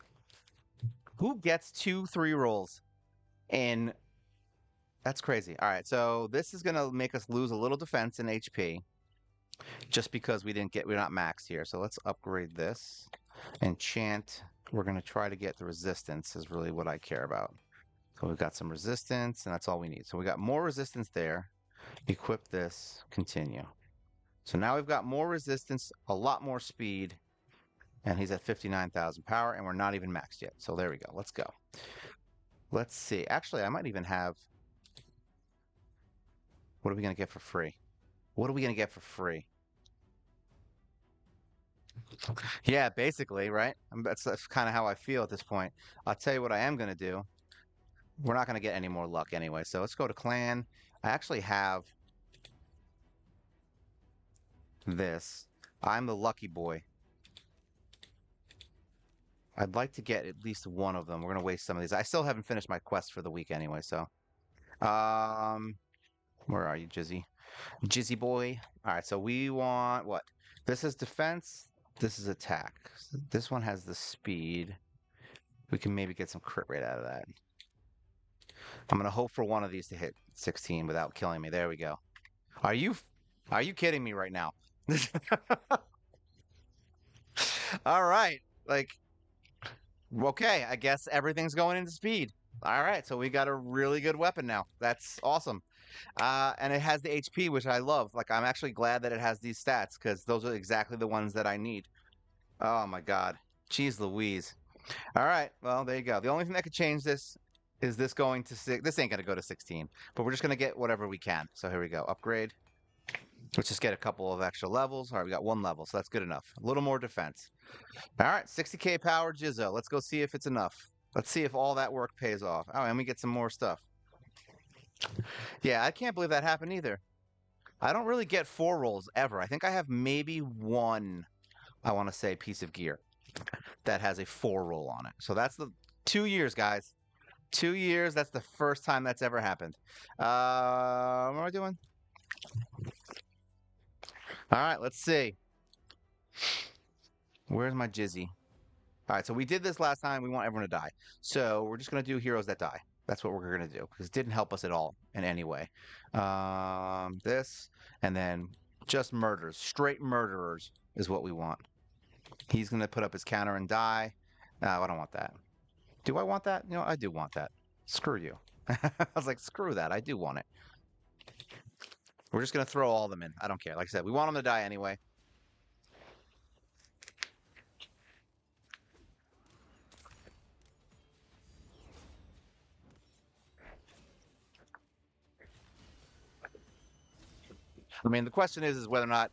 who gets 2 3 rolls in? That's crazy. All right, so this is gonna make us lose a little defense in HP, just because we're not maxed here. So let's upgrade this. Enchant. We're gonna try to get the resistance is really what I care about. So we've got some resistance, and that's all we need. So we got more resistance there. Equip this. Continue. So now we've got more resistance, a lot more speed, and he's at 59,000 power, and we're not even maxed yet. So there we go. Let's go. Let's see. Actually, I might even have... What are we going to get for free? What are we going to get for free? Yeah, basically, right? That's kind of how I feel at this point. I'll tell you what I am going to do. We're not going to get any more luck anyway. So let's go to clan. I actually have this. I'm the lucky boy. I'd like to get at least one of them. We're going to waste some of these. I still haven't finished my quest for the week anyway, so. Where are you, Jizzy? Jizzy boy. All right, so we want what? This is defense. This is attack. So this one has the speed. We can maybe get some crit rate out of that. I'm going to hope for one of these to hit 16 without killing me. There we go. Are you kidding me right now? All right. Like, okay, I guess everything's going into speed. All right, so we got a really good weapon now. That's awesome. And it has the HP, which I love. Like, I'm actually glad that it has these stats because those are exactly the ones that I need. Oh my God. Jeez Louise. All right, well, there you go. The only thing that could change this is this going to this ain't gonna go to 16, but we're just gonna get whatever we can. So here we go. Upgrade. Let's just get a couple of extra levels. All right, we got 1 level, so that's good enough. A little more defense. All right, 60k power Jizzo. Let's go see if it's enough. Let's see if all that work pays off. Oh, and we get some more stuff. Yeah, I can't believe that happened either. I don't really get 4 rolls ever. I think I have maybe one, I want to say, piece of gear that has a 4 roll on it. So that's the 2 years, guys. 2 years. That's the first time that's ever happened. What am I doing? All right, let's see. Where's my Jizzy? All right, so we did this last time. We want everyone to die. So we're just going to do heroes that die. That's what we're going to do because it didn't help us at all in any way. This, and then just murderers. Straight murderers is what we want. He's going to put up his counter and die. No, I don't want that. Do I want that? You know, I do want that. Screw you. I was like, screw that. I do want it. We're just going to throw all of them in. I don't care. Like I said, we want them to die anyway. I mean, the question is whether or not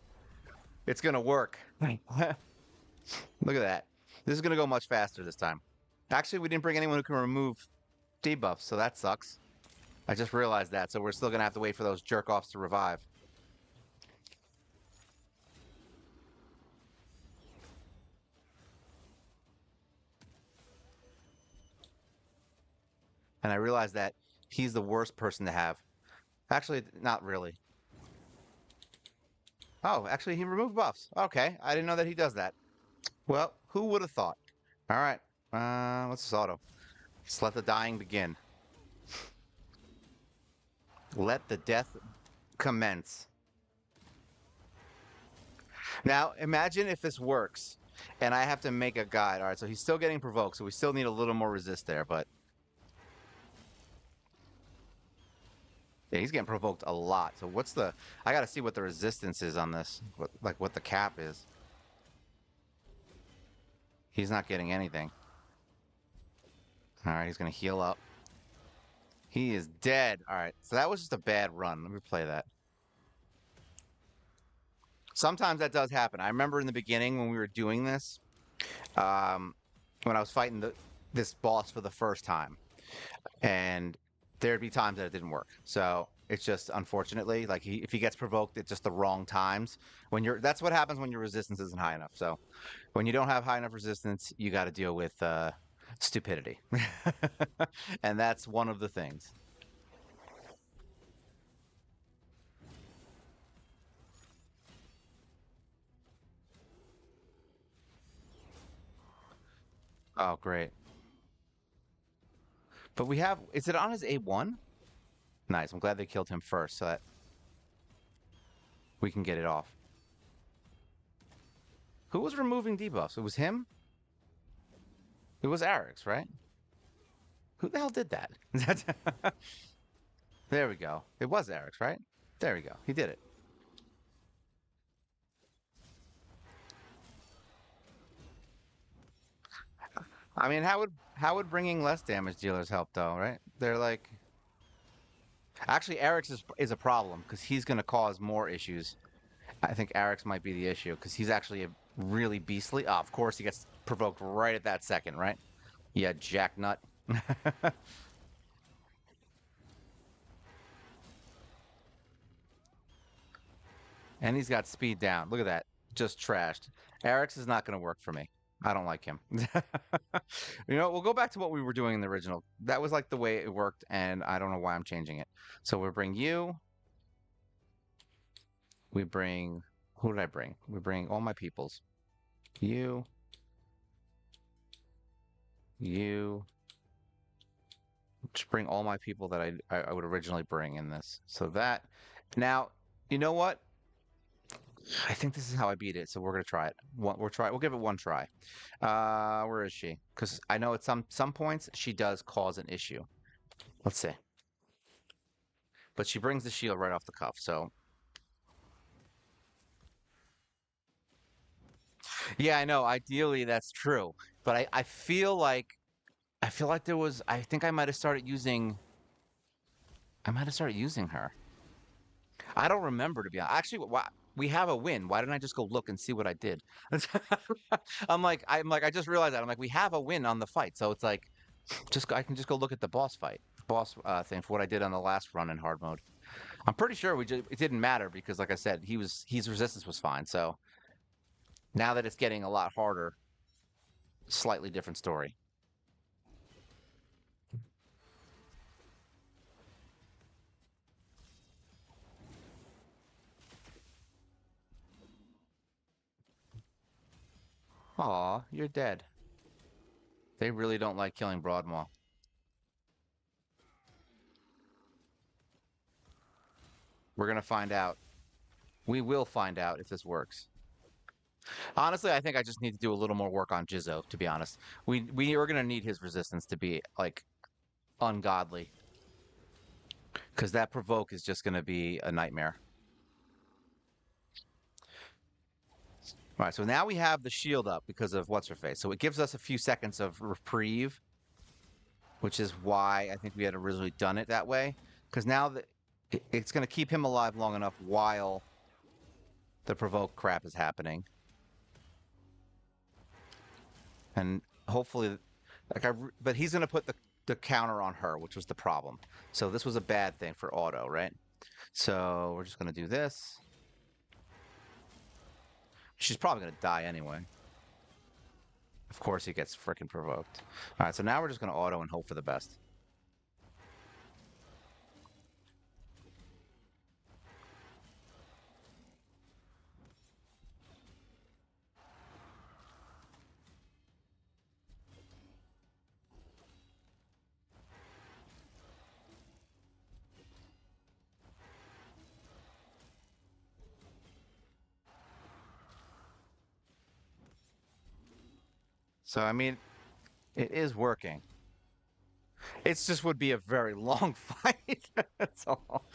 it's going to work. Look at that. This is going to go much faster this time. Actually, we didn't bring anyone who can remove debuffs, so that sucks. I just realized that, so we're still going to have to wait for those jerk-offs to revive. And I realized that he's the worst person to have. Actually, not really. Oh, actually, he removed buffs. Okay, I didn't know that he does that. Well, who would have thought? All right, let's just auto. Let's let the dying begin. Let the death commence. Now, imagine if this works, and I have to make a guide. All right, so he's still getting provoked, so we still need a little more resist there, but... Yeah, he's getting provoked a lot. So what's the? I got to see what the resistance is on this. What the cap is. He's not getting anything. All right, he's gonna heal up. He is dead. All right, so that was just a bad run. Let me play that. Sometimes that does happen. I remember in the beginning when we were doing this, um, when I was fighting this boss for the first time, and there'd be times that it didn't work. So it's just unfortunately, like if he gets provoked at just the wrong times, that's what happens when your resistance isn't high enough. So when you don't have high enough resistance, you got to deal with stupidity, and that's one of the things. Oh, great. But we have, is it on his A1? Nice. I'm glad they killed him first so that we can get it off. Who was removing debuffs? It was him? It was Eric's, right? Who the hell did that? There we go. It was Eric's, right? There we go. He did it. I mean, how would bringing less damage dealers help though, right? They're like actually Eric's is a problem because he's going to cause more issues. I think Eric's might be the issue because he's actually a really beastly. Oh, of course, he gets provoked right at that second, right? Yeah, jacknut. And he's got speed down. Look at that. Just trashed. Eric's is not going to work for me. I don't like him. We'll go back to what we were doing in the original. That was like the way it worked, and I don't know why I'm changing it. So we bring you. We bring. Who did I bring? We bring all my peoples. You. You. Just bring all my people that I would originally bring in this. So that. Now, you know what? I think this is how I beat it, so we're gonna try it. We'll give it one try. Where is she? Because I know at some points she does cause an issue. Let's see. But she brings the shield right off the cuff, so yeah, I know. Ideally, that's true, but I feel like there was. I think I might have started using her. I don't remember to be honest. Actually, why, we have a win. Why didn't I just go look and see what I did? I just realized that. I'm like, we have a win on the fight, so it's like, I can just go look at the boss thing for what I did on the last run in hard mode. I'm pretty sure it didn't matter because, like I said, his resistance was fine. So now that it's getting a lot harder, slightly different story. Aw, you're dead. They really don't like killing Broadmaw. We're gonna find out. We will find out if this works. Honestly, I think I just need to do a little more work on Jizzo, to be honest. We are gonna need his resistance to be like ungodly. Because that provoke is just gonna be a nightmare. All right, so now we have the shield up because of what's her face. So it gives us a few seconds of reprieve, which is why I think we had originally done it that way. Because now that it's going to keep him alive long enough while the provoke crap is happening, and hopefully, but he's going to put the counter on her, which was the problem. So this was a bad thing for auto, right? So we're just going to do this. She's probably going to die anyway. Of course, he gets freaking provoked. All right, so now we're just going to auto and hope for the best. So, I mean, it is working. It just would be a very long fight. That's all.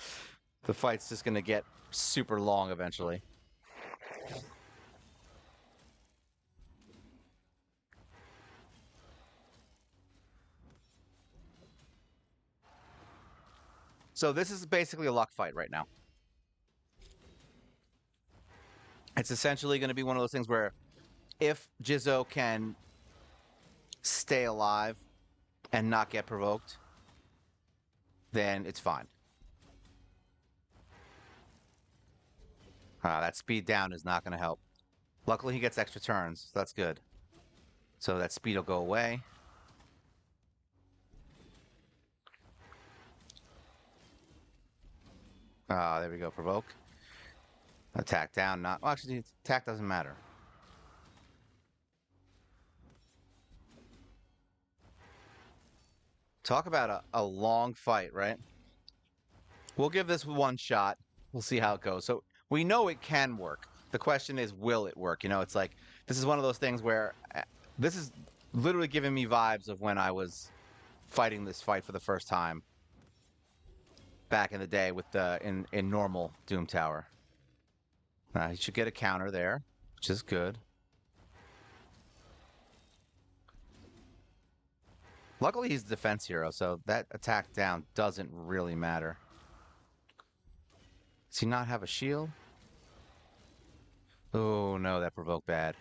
The fight's just gonna get super long eventually. So this is basically a luck fight right now. It's essentially going to be one of those things where if Jizzo can stay alive and not get provoked, then it's fine. That speed down is not going to help. Luckily, he gets extra turns, so that's good. So that speed will go away. There we go. Provoke. Attack down. Not well, actually, attack doesn't matter. Talk about a long fight, right? We'll give this one shot. We'll see how it goes. So we know it can work. The question is, will it work? You know, it's like this is one of those things where this is literally giving me vibes of when I was fighting this fight for the first time back in the day with the in normal Doom Tower. He should get a counter there, which is good. Luckily, he's a defense hero, so that attack down doesn't really matter. Does he not have a shield? Oh no, that provoked bad.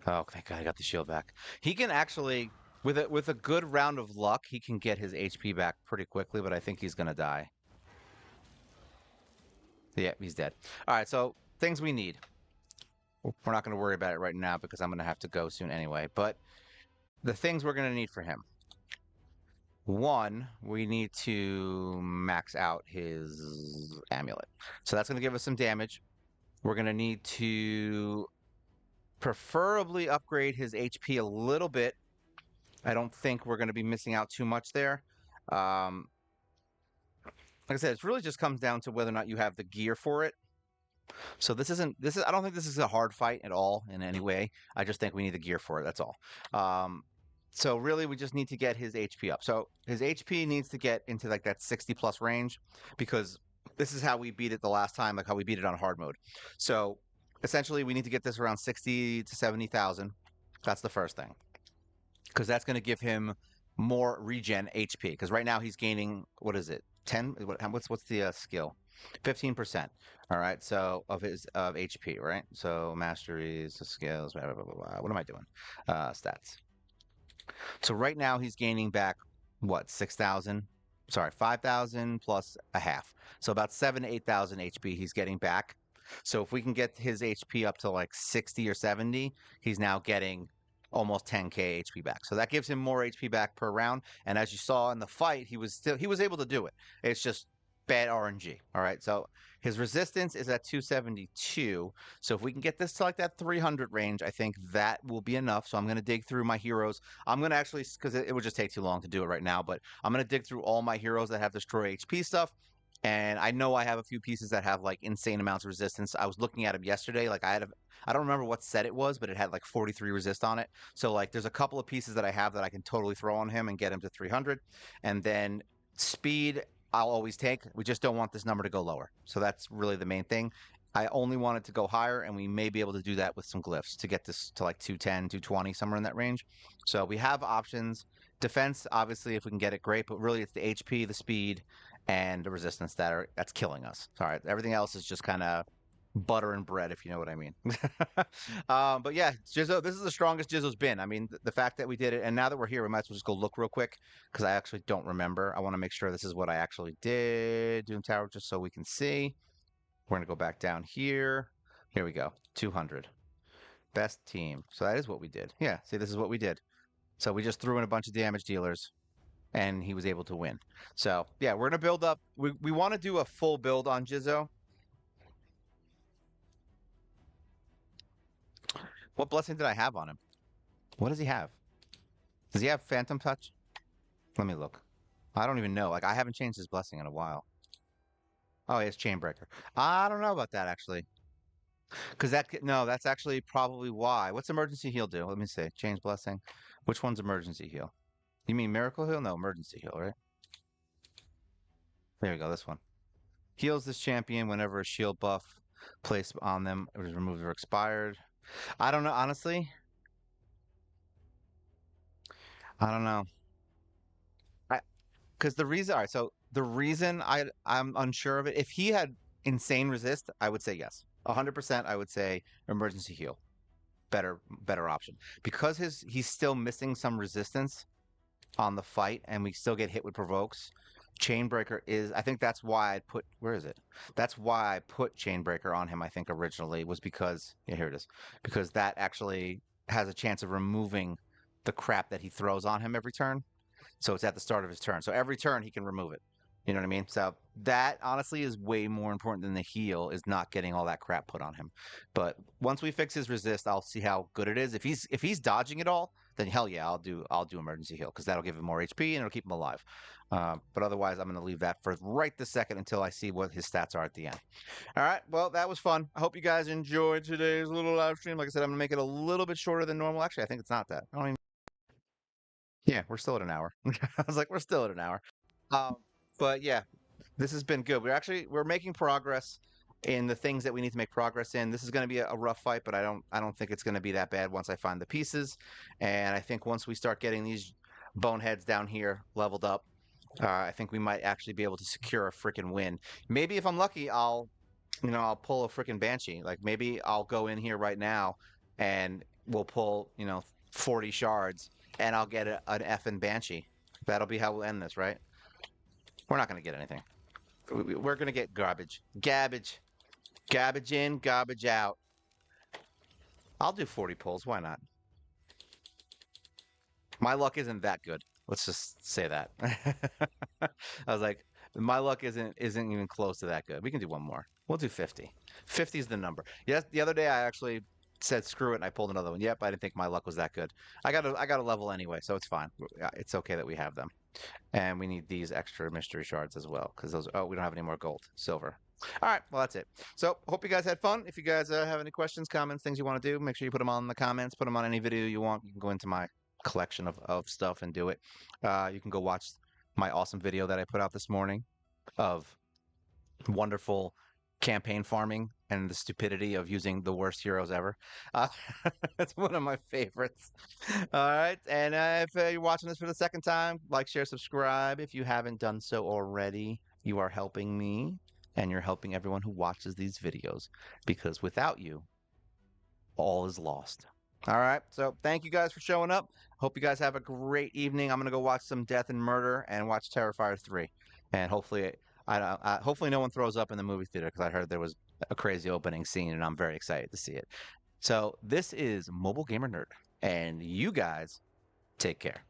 Oh, thank God I got the shield back. He can actually, with a good round of luck, he can get his HP back pretty quickly, but I think he's gonna die. Yeah, he's dead. All right, so things we need. We're not gonna worry about it right now because I'm gonna have to go soon anyway. But the things we're gonna need for him. One, we need to max out his amulet. So that's gonna give us some damage. We're gonna need to preferably upgrade his HP a little bit. I don't think we're going to be missing out too much there. Um, like I said, it really just comes down to whether or not you have the gear for it. So I don't think this is a hard fight at all in any way. I just think we need the gear for it. That's all. So really, we just need to get his HP up. So his HP needs to get into like that 60 plus range because this is how we beat it the last time, like how we beat it on hard mode. So essentially, we need to get this around 60 to 70,000. That's the first thing because that's going to give him more regen HP. Because right now he's gaining what is it? 10? What's the skill? 15%. All right. So of his of HP, right? So masteries, skills, blah, blah, blah, blah, blah. What am I doing? Stats. So right now he's gaining back what 6,000? Sorry, 5,000 plus a half. So about 7 to 8,000 HP he's getting back. So if we can get his HP up to like 60 or 70, he's now getting almost 10k HP back. So that gives him more HP back per round. And as you saw in the fight, he was able to do it. It's just bad RNG. All right. So his resistance is at 272. So if we can get this to like that 300 range, I think that will be enough. So I'm going to dig through my heroes. I'm going to actually, because it would just take too long to do it right now, but I'm going to dig through all my heroes that have destroy HP stuff. And I know I have a few pieces that have like insane amounts of resistance. I was looking at them yesterday. Like I don't remember what set it was, but it had like 43 resist on it. So like there's a couple of pieces that I have that I can totally throw on him and get him to 300. And then speed, I'll always take. We just don't want this number to go lower. So that's really the main thing. I only want it to go higher, and we may be able to do that with some glyphs to get this to like 210, 220, somewhere in that range. So we have options. Defense, obviously, if we can get it, great. But really, it's the HP, the speed, and the resistance that's killing us. All right, everything else is just kind of butter and bread, if you know what I mean. But yeah, Jizzo, this is the strongest Jizzo's been. I mean, the fact that we did it, and now that we're here, we might as well just go look real quick because I actually don't remember. I want to make sure this is what I actually did, Doom Tower, just so we can see. We're gonna go back down here. Here we go, 200. Best team. So that is what we did. Yeah, see, this is what we did. So we just threw in a bunch of damage dealers and he was able to win. So yeah, we're gonna build up. We want to do a full build on Jizzo. What blessing did I have on him? What does he have? Does he have Phantom Touch? Let me look. I don't even know. Like I haven't changed his blessing in a while. Oh, he has Chainbreaker. I don't know about that actually. Because no, that's actually probably why. What's emergency heal do? Let me see. Change blessing. Which one's emergency heal? You mean Miracle Heal? No, Emergency Heal, right? There you go, this one. Heals this champion whenever a shield buff placed on them is removed or expired. I don't know, honestly. I don't know. Because the reason, all right, so the reason I'm unsure of it, if he had insane resist, I would say yes. 100% I would say emergency heal. Better option. Because he's still missing some resistance on the fight and we still get hit with provokes. Chainbreaker is I think that's why I put where is it? That's why I put Chainbreaker on him, I think originally was because yeah, here it is. Because that actually has a chance of removing the crap that he throws on him every turn. So it's at the start of his turn. So every turn he can remove it. You know what I mean? So that honestly is way more important than the heal is not getting all that crap put on him. But once we fix his resist, I'll see how good it is. If he's dodging it all, then hell yeah, I'll do emergency heal because that'll give him more HP and it'll keep him alive. But otherwise, I'm going to leave that for right this second until I see what his stats are at the end. All right. Well, that was fun. I hope you guys enjoyed today's little live stream. Like I said, I'm going to make it a little bit shorter than normal. Actually, I think it's not that. I don't even. Yeah, we're still at an hour. I was like, we're still at an hour. Um, but yeah, this has been good. We're making progress in the things that we need to make progress in. This is going to be a rough fight, but I don't think it's going to be that bad once I find the pieces. And I think once we start getting these boneheads down here leveled up, I think we might actually be able to secure a freaking win. Maybe if I'm lucky, I'll pull a freaking banshee. Like maybe I'll go in here right now and we'll pull 40 shards and I'll get an effing banshee. That'll be how we'll end this, right? We're not going to get anything. We're going to get garbage. Garbage. Garbage in, garbage out. I'll do 40 pulls. Why not? My luck isn't that good. Let's just say that. I was like, my luck isn't even close to that good. We can do one more. We'll do 50. 50 is the number. Yes, the other day I actually said screw it and I pulled another one. Yep, I didn't think my luck was that good. I got a level anyway, so it's fine. It's okay that we have them. And we need these extra mystery shards as well because we don't have any more gold, silver. All right, well, that's it. So hope you guys had fun. If you guys have any questions, comments, things you want to do, make sure you put them on in the comments. Put them on any video you want. You can go into my collection of stuff and do it. You can go watch my awesome video that I put out this morning of wonderful campaign farming and the stupidity of using the worst heroes ever. Uh, it's one of my favorites. All right. And if you're watching this for the second time, like, share, subscribe. If you haven't done so already, you are helping me and you're helping everyone who watches these videos because without you, all is lost. All right. So thank you guys for showing up. Hope you guys have a great evening. I'm going to go watch some Death and Murder and watch Terrifier 3. And hopefully hopefully no one throws up in the movie theater because I heard there was a crazy opening scene and I'm very excited to see it. So this is Mobile Gamer Nerd and you guys take care.